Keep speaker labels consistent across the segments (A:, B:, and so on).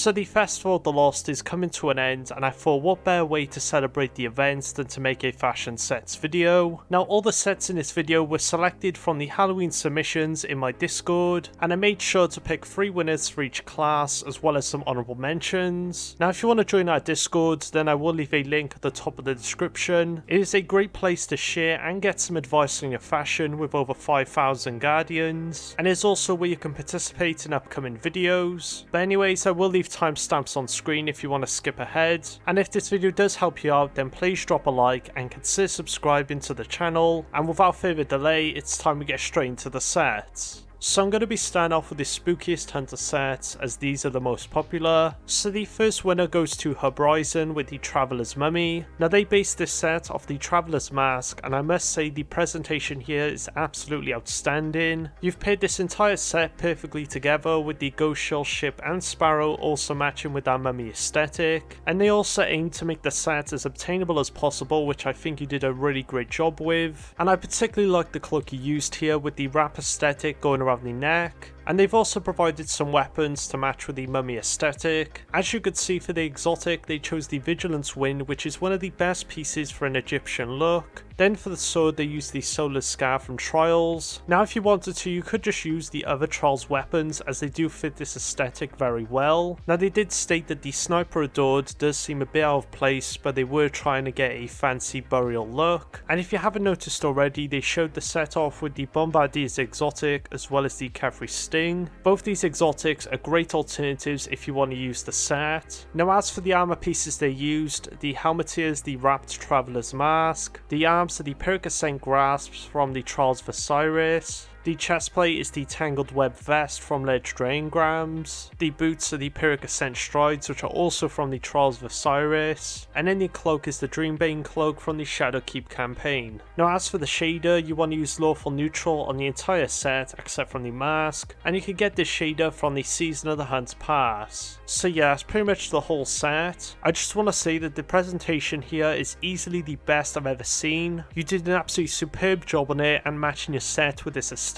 A: So the Festival of the Lost is coming to an end, and I thought what better way to celebrate the events than to make a fashion sets video. Now all the sets in this video were selected from the Halloween submissions in my Discord, and I made sure to pick 3 winners for each class as well as some honourable mentions. Now if you want to join our Discord, then I will leave a link at the top of the description. It is a great place to share and get some advice on your fashion with over 5,000 guardians, and it's also where you can participate in upcoming videos. But anyways, I will leave timestamps on screen if you want to skip ahead, and if this video does help you out, then please drop a like and consider subscribing to the channel. And without further delay, it's time we get straight into the sets. So I'm going to be starting off with the spookiest hunter sets, as these are the most popular. So the first winner goes to Horizon with the Traveller's Mummy. Now they based this set off the Traveller's Mask, and I must say the presentation here is absolutely outstanding. You've paired this entire set perfectly together, with the Ghost Shell ship and Sparrow also matching with our mummy aesthetic, and they also aim to make the set as obtainable as possible, which I think you did a really great job with. And I particularly like the cloak you used here with the wrap aesthetic going around the neck. And they've also provided some weapons to match with the mummy aesthetic. As you could see, for the exotic, they chose the Vigilance Wind, which is one of the best pieces for an Egyptian look. Then for the sword, they used the Solar Scar from Trials. Now if you wanted to, you could just use the other Trials weapons, as they do fit this aesthetic very well. Now they did state that the Sniper Adored does seem a bit out of place, but they were trying to get a fancy burial look. And if you haven't noticed already, they showed the set off with the Bombardier's exotic as well as the Cavalry Sting. Both these exotics are great alternatives if you want to use the set. Now as for the armor pieces they used, the helmet is the Wrapped Traveller's Mask, the arms are the Percocent Grasps from the Trials of Osiris, the chestplate is the Tangled Web Vest from Legend Engrams, the boots are the Percocent Strides, which are also from the Trials of Osiris, and then the cloak is the Dreambane Cloak from the Shadowkeep campaign. Now as for the shader, you want to use Lawful Neutral on the entire set except from the mask, and you can get this shader from the Season of the Hunt pass. So yeah, that's pretty much the whole set. I just want to say that the presentation here is easily the best I've ever seen. You did an absolutely superb job on it and matching your set with this aesthetic.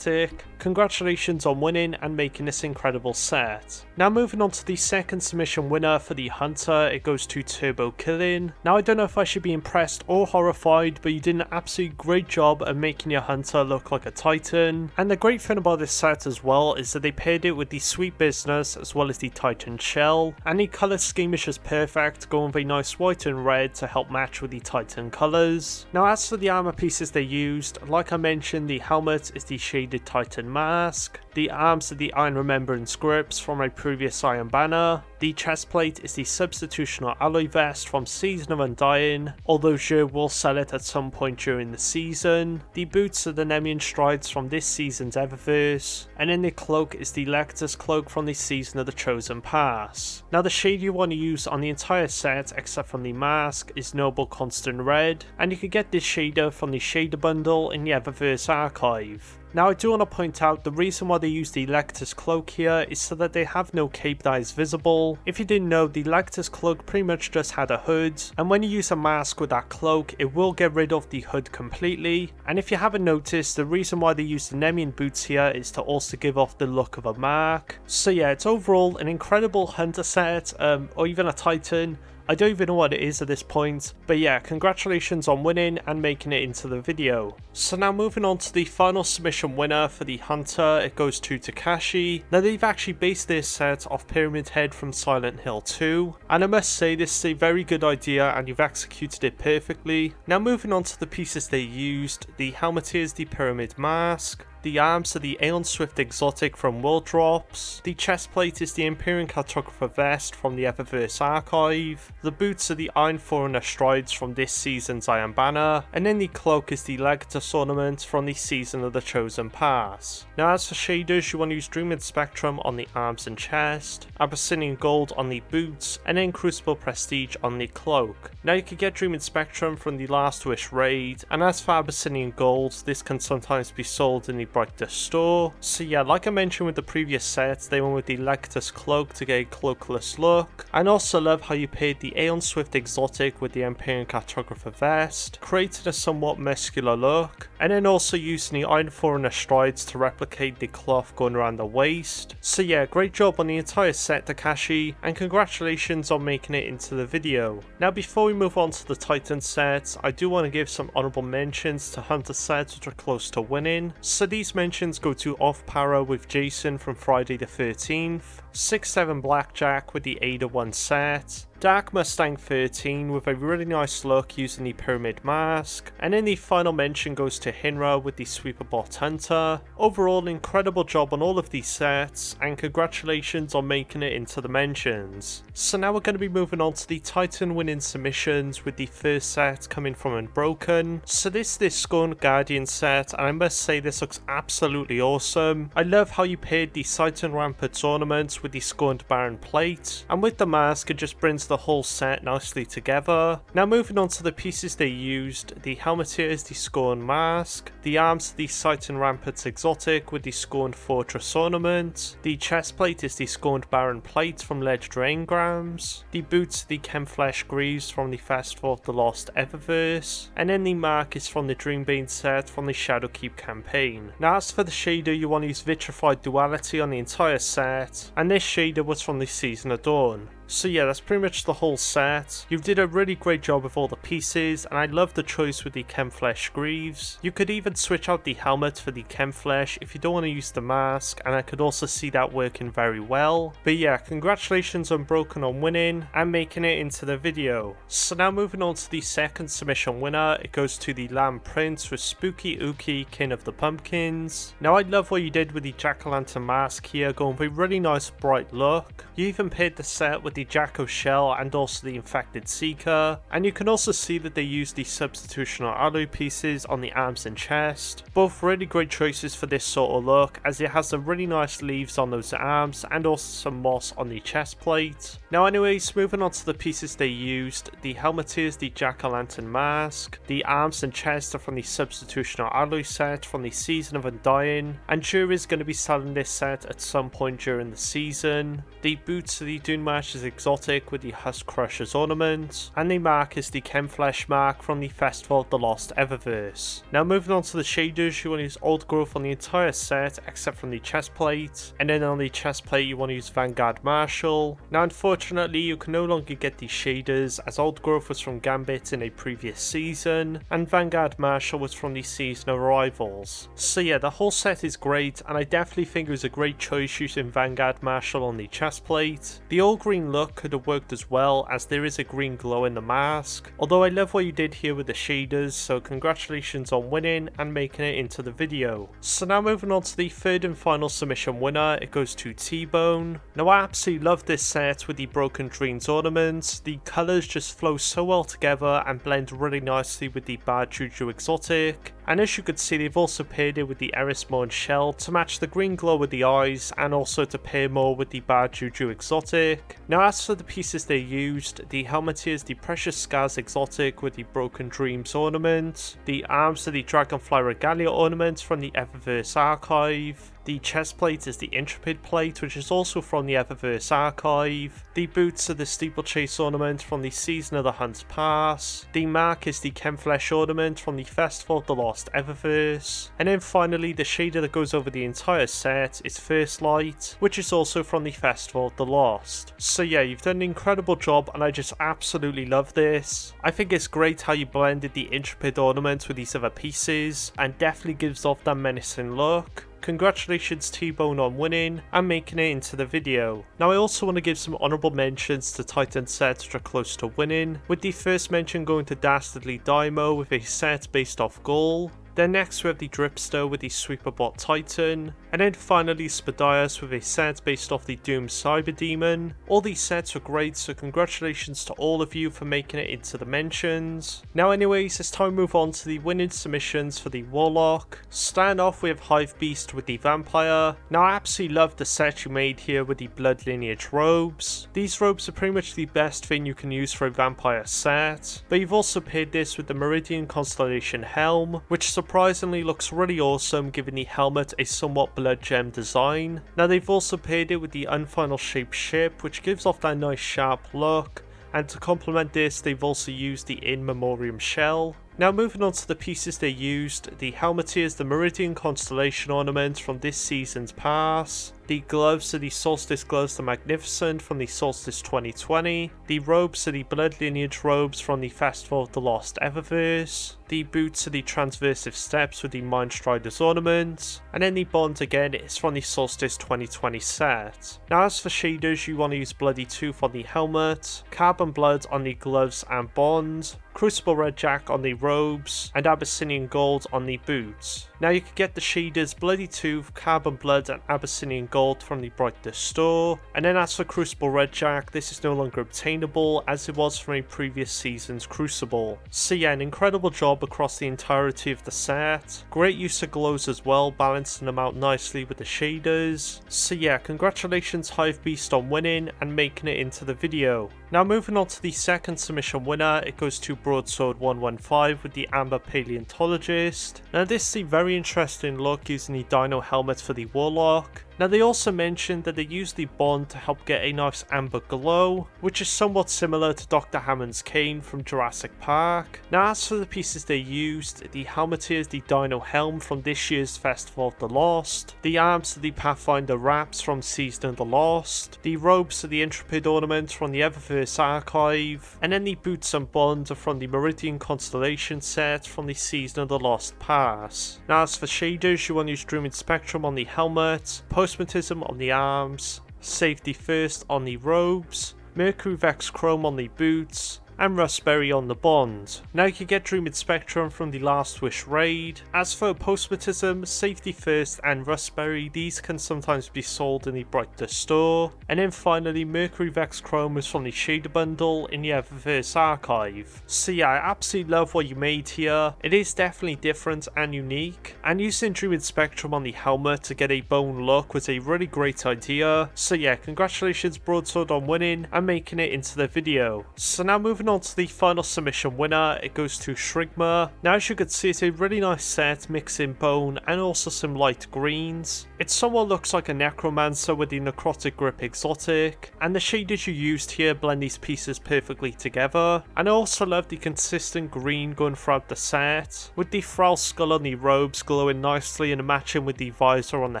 A: Congratulations on winning and making this incredible set. Now moving on to the second submission winner for the Hunter, it goes to Turbo Killing. Now I don't know if I should be impressed or horrified, but you did an absolutely great job of making your Hunter look like a Titan. And the great thing about this set as well is that they paired it with the Sweet Business as well as the Titan Shell, and the colour scheme is just perfect, going with a nice white and red to help match with the Titan colours. Now as for the armour pieces they used, like I mentioned, the helmet is the shaded Titan mask, the arms are the Iron Remembrance grips from a previous Iron Banner, the chestplate is the Substitutional Alloy Vest from Season of Undying, although Je will sell it at some point during the season, the boots are the Nemean Strides from this season's Eververse, and then the cloak is the Legatus Cloak from the Season of the Chosen pass. Now the shade you want to use on the entire set except from the mask is Noble Constant Red, and you can get this shader from the shader bundle in the Eververse archive. Now I do want to point out the reason why they use the Legatus Cloak here is so that they have no cape that is visible. If you didn't know, the Legatus Cloak pretty much just had a hood, and when you use a mask with that cloak, it will get rid of the hood completely. And if you haven't noticed, the reason why they use the Nemean boots here is to also give off the look of a mark. So yeah, it's overall an incredible Hunter set, or even a Titan. I don't even know what it is at this point, but yeah, congratulations on winning and making it into the video. So now moving on to the final submission winner for the Hunter, it goes to Takashi. Now they've actually based this set off Pyramid Head from Silent Hill 2, and I must say this is a very good idea and you've executed it perfectly. Now moving on to the pieces they used, the helmet is the Pyramid Mask, the arms are the Aeon Swift Exotic from World Drops, the chestplate is the Empyrean Cartographer Vest from the Eververse archive, the boots are the Iron Forerunner Strides from this season's Iron Banner, and then the cloak is the Legatus Ornament from the Season of the Chosen pass. Now as for shaders, you want to use Dreaming Spectrum on the arms and chest, Abyssinian Gold on the boots, and then Crucible Prestige on the cloak. Now you can get Dreaming Spectrum from the Last Wish raid, and as for Abyssinian Gold, this can sometimes be sold in the Brighter store. So yeah, like I mentioned with the previous sets, they went with the Legatus Cloak to get a cloakless look. And also love how you paired the Aeon Swift Exotic with the Empyrean Cartographer vest, creating a somewhat muscular look, and then also using the Iron Forerunner strides to replicate the cloth going around the waist. So yeah, great job on the entire set, Takashi, and congratulations on making it into the video. Now before we move on to the Titan sets, I do want to give some honourable mentions to Hunter sets which are close to winning. So these mentions go to OffPara with Jason from Friday the 13th, 6-7 Blackjack with the Ada 1 set, Dark Mustang 13 with a really nice look using the Pyramid Mask, and then the final mention goes to Hinra with the Sweeperbot Hunter. Overall, an incredible job on all of these sets, and congratulations on making it into the mentions. So now we're going to be moving on to the Titan winning submissions, with the first set coming from Unbroken. So this Scorned Guardian set, and I must say this looks absolutely awesome. I love how you paired the Titan Ramparts ornaments with the Scorned Baron plate, and with the mask it just brings the whole set nicely together. Now moving on to the pieces they used, the helmet here is the Scorned mask, the arms the Titan Ramparts exotic with the Scorned Fortress ornament, the chest plate is the Scorned Baron plate from Legendary Engrams, the boots the Chemflesh Greaves from the Festival of the Lost Eververse, and then the mark is from the Dreambane set from the Shadowkeep campaign. Now as for the shader, you want to use Vitrified Duality on the entire set, and this shader was from the Season of Dawn. So yeah, that's pretty much the whole set. You did a really great job with all the pieces, and I love the choice with the Chemflesh Greaves. You could even switch out the helmet for the Chemflesh if you don't want to use the mask, and I could also see that working very well. But yeah, congratulations on Unbroken on winning and making it into the video. So now moving on to the second submission winner, it goes to the Lamb Prince with Spooky Ookie, King of the Pumpkins. Now I love what you did with the Jack-o'-lantern mask here, going with a really nice bright look. You even paired the set with the Jacko Shell and also the Infected Seeker, and you can also see that they used the substitutional alloy pieces on the arms and chest. Both really great choices for this sort of look, as it has some really nice leaves on those arms and also some moss on the chest plate. Now anyways, moving on to the pieces they used, the helmet is the Jack-o'-lantern mask, the arms and chest are from the substitutional alloy set from the Season of Undying, and Jury is going to be selling this set at some point during the season. The boots are the Dunemash exotic with the Husk Crusher's ornament, and the mark is the Chemflesh mark from the Festival of the Lost Eververse. Now moving on to the shaders, you want to use Old Growth on the entire set except from the chest plate, and then on the chest plate you want to use Vanguard Marshal. Now unfortunately you can no longer get these shaders, as Old Growth was from Gambit in a previous season, and Vanguard Marshal was from the Season of Arrivals. So yeah, the whole set is great, and I definitely think it was a great choice using Vanguard Marshal on the chest plate. The all green look could have worked as well, as there is a green glow in the mask, although I love what you did here with the shaders, so congratulations on winning and making it into the video. So now moving on to the third and final submission winner, it goes to T-Bone. Now I absolutely love this set with the Broken Dreams ornaments. The colours just flow so well together and blend really nicely with the Bad Juju exotic, and as you could see they've also paired it with the Erismorn shell to match the green glow with the eyes, and also to pair more with the Bad Juju exotic. Now as for the pieces they used, the helmet is the Precious Scars exotic with the Broken Dreams ornament, the arms are the Dragonfly Regalia ornament from the Eververse archive, the chest plate is the Intrepid plate, which is also from the Eververse archive, the boots are the Steeplechase ornament from the Season of the Hunt Pass, the mark is the Chemflesh ornament from the Festival of the Lost Eververse, and then finally the shader that goes over the entire set is First Light, which is also from the Festival of the Lost. So yeah, you've done an incredible job, and I just absolutely love this. I think it's great how you blended the Intrepid ornament with these other pieces, and definitely gives off that menacing look. Congratulations T-Bone on winning and making it into the video. Now I also want to give some honourable mentions to Titan sets which are close to winning, with the first mention going to Dastardly Daimo with a set based off Gaul. Then next we have the Dripster with the Sweeperbot Titan, and then finally Spadias with a set based off the Doom Cyber Demon. All these sets are great, so congratulations to all of you for making it into the mentions. Now anyways, it's time to move on to the winning submissions for the Warlock. Starting off we have Hive Beast with the Vampire. Now I absolutely love the set you made here with the Blood Lineage robes. These robes are pretty much the best thing you can use for a Vampire set, but you've also paired this with the Meridian Constellation Helm, which is a surprisingly looks really awesome, giving the helmet a somewhat blood gem design. Now they've also paired it with the Unfinal Shape ship, which gives off that nice sharp look, and to complement this they've also used the In Memoriam shell. Now moving on to the pieces they used, the helmet is the Meridian Constellation ornament from this season's pass, the gloves are the Solstice Gloves the Magnificent from the Solstice 2020, the robes are the Blood Lineage robes from the Festival of the Lost Eververse, the boots are the Transversive Steps with the Mind Striders ornament, and then the bond again is from the Solstice 2020 set. Now as for shaders, you want to use Bloody Tooth on the helmet, Carbon Blood on the gloves and bond, Crucible Red Jack on the robes, and Abyssinian Gold on the boots. Now you can get the shaders Bloody Tooth, Carbon Blood and Abyssinian Gold from the Brightness store, and then as for Crucible Red Jack, this is no longer obtainable as it was from a previous season's Crucible. So yeah, an incredible job across the entirety of the set, great use of glows as well, balancing them out nicely with the shaders. So yeah, congratulations Hive Beast on winning and making it into the video. Now moving on to the second submission winner, it goes to Broadsword 115 with the Amber Paleontologist. Now this is a very interesting look using the Dino helmet for the Warlock. Now they also mentioned that they used the bond to help get a nice amber glow, which is somewhat similar to Dr. Hammond's cane from Jurassic Park. Now as for the pieces they used, the helmet is the Dino Helm from this year's Festival of the Lost, the arms are the Pathfinder wraps from Season of the Lost, the robes are the Intrepid ornament from the Eververse archive, and then the boots and bond are from the Meridian Constellation set from the Season of the Lost pass. Now as for shaders, you want to use Dreaming Spectrum on the helmet, Postmatism on the arms, Safety First on the robes, Mercury Vex Chrome on the boots, and Raspberry on the bond. Now you can get Dreaming Spectrum from the Last Wish raid. As for Postmatism, Safety First and Raspberry, these can sometimes be sold in the Brightness store. And then finally, Mercury Vex Chrome is from the Shader bundle in the Eververse archive. So yeah, I absolutely love what you made here. It is definitely different and unique, and using Dreaming Spectrum on the helmet to get a bone look was a really great idea. So yeah, congratulations Broadsword on winning and making it into the video. So now moving on to the final submission winner, it goes to Shrigma. Now as you can see, it's a really nice set mixing bone and also some light greens. It somewhat looks like a Necromancer with the Necrotic Grip exotic, and the shaders you used here blend these pieces perfectly together. And I also love the consistent green going throughout the set, with the Thrall skull on the robes glowing nicely and matching with the visor on the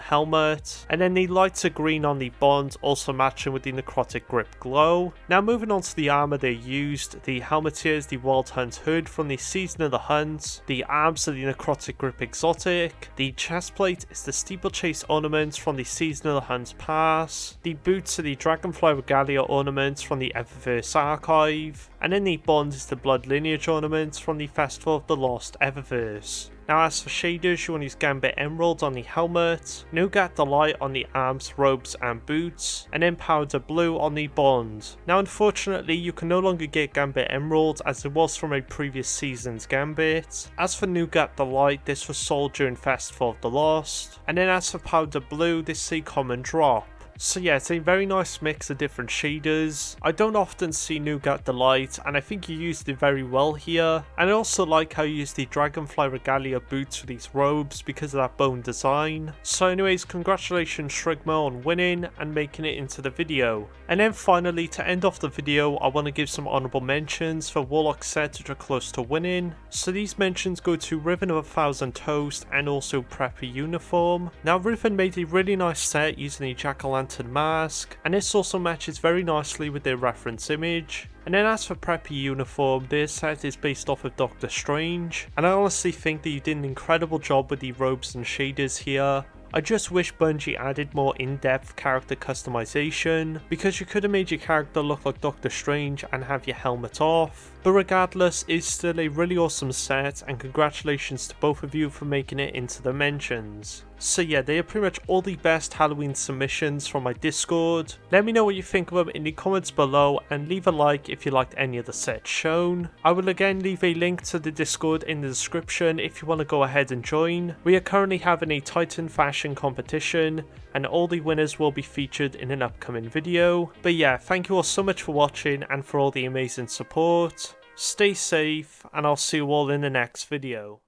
A: helmet, and then the lighter green on the bond also matching with the Necrotic Grip glow. Now moving on to the armor they used, the helmet is the Wild Hunt hood from the Season of the Hunt, the arms are the Necrotic Grip exotic, the chestplate is the Steeplechase ornament from the Season of the Hunt pass, the boots are the Dragonfly Regalia ornaments from the Eververse archive, and then the bond is the Blood Lineage ornament from the Festival of the Lost Eververse. Now as for shaders, you want to use Gambit Emerald on the helmet, Nougat Delight on the arms, robes and boots, and then Powder Blue on the bond. Now unfortunately you can no longer get Gambit Emerald as it was from a previous season's Gambit. As for Nougat Delight, this was sold during Festival of the Lost, and then as for Powder Blue, this is a common drop. So yeah, it's a very nice mix of different shaders. I don't often see Nougat Delight, and I think you used it very well here. And I also like how you use the Dragonfly Regalia boots for these robes because of that bone design. So anyways, congratulations Shrigma on winning and making it into the video. And then finally, to end off the video, I want to give some honourable mentions for Warlock sets which are close to winning. So these mentions go to Riven of 1000 Toast and also Preppy Uniform. Now Riven made a really nice set using the Jack-o'-lantern mask, and this also matches very nicely with their reference image. And then as for Preppy Uniform, their set is based off of Doctor Strange, and I honestly think that you did an incredible job with the robes and shaders here. I just wish Bungie added more in-depth character customization, because you could have made your character look like Doctor Strange and have your helmet off. But regardless, it's still a really awesome set, and congratulations to both of you for making it into the mentions. So yeah, they are pretty much all the best Halloween submissions from my Discord. Let me know what you think of them in the comments below, and leave a like if you liked any of the sets shown. I will again leave a link to the Discord in the description if you want to go ahead and join. We are currently having a Titan fashion competition, and all the winners will be featured in an upcoming video. But yeah, thank you all so much for watching and for all the amazing support. Stay safe, and I'll see you all in the next video.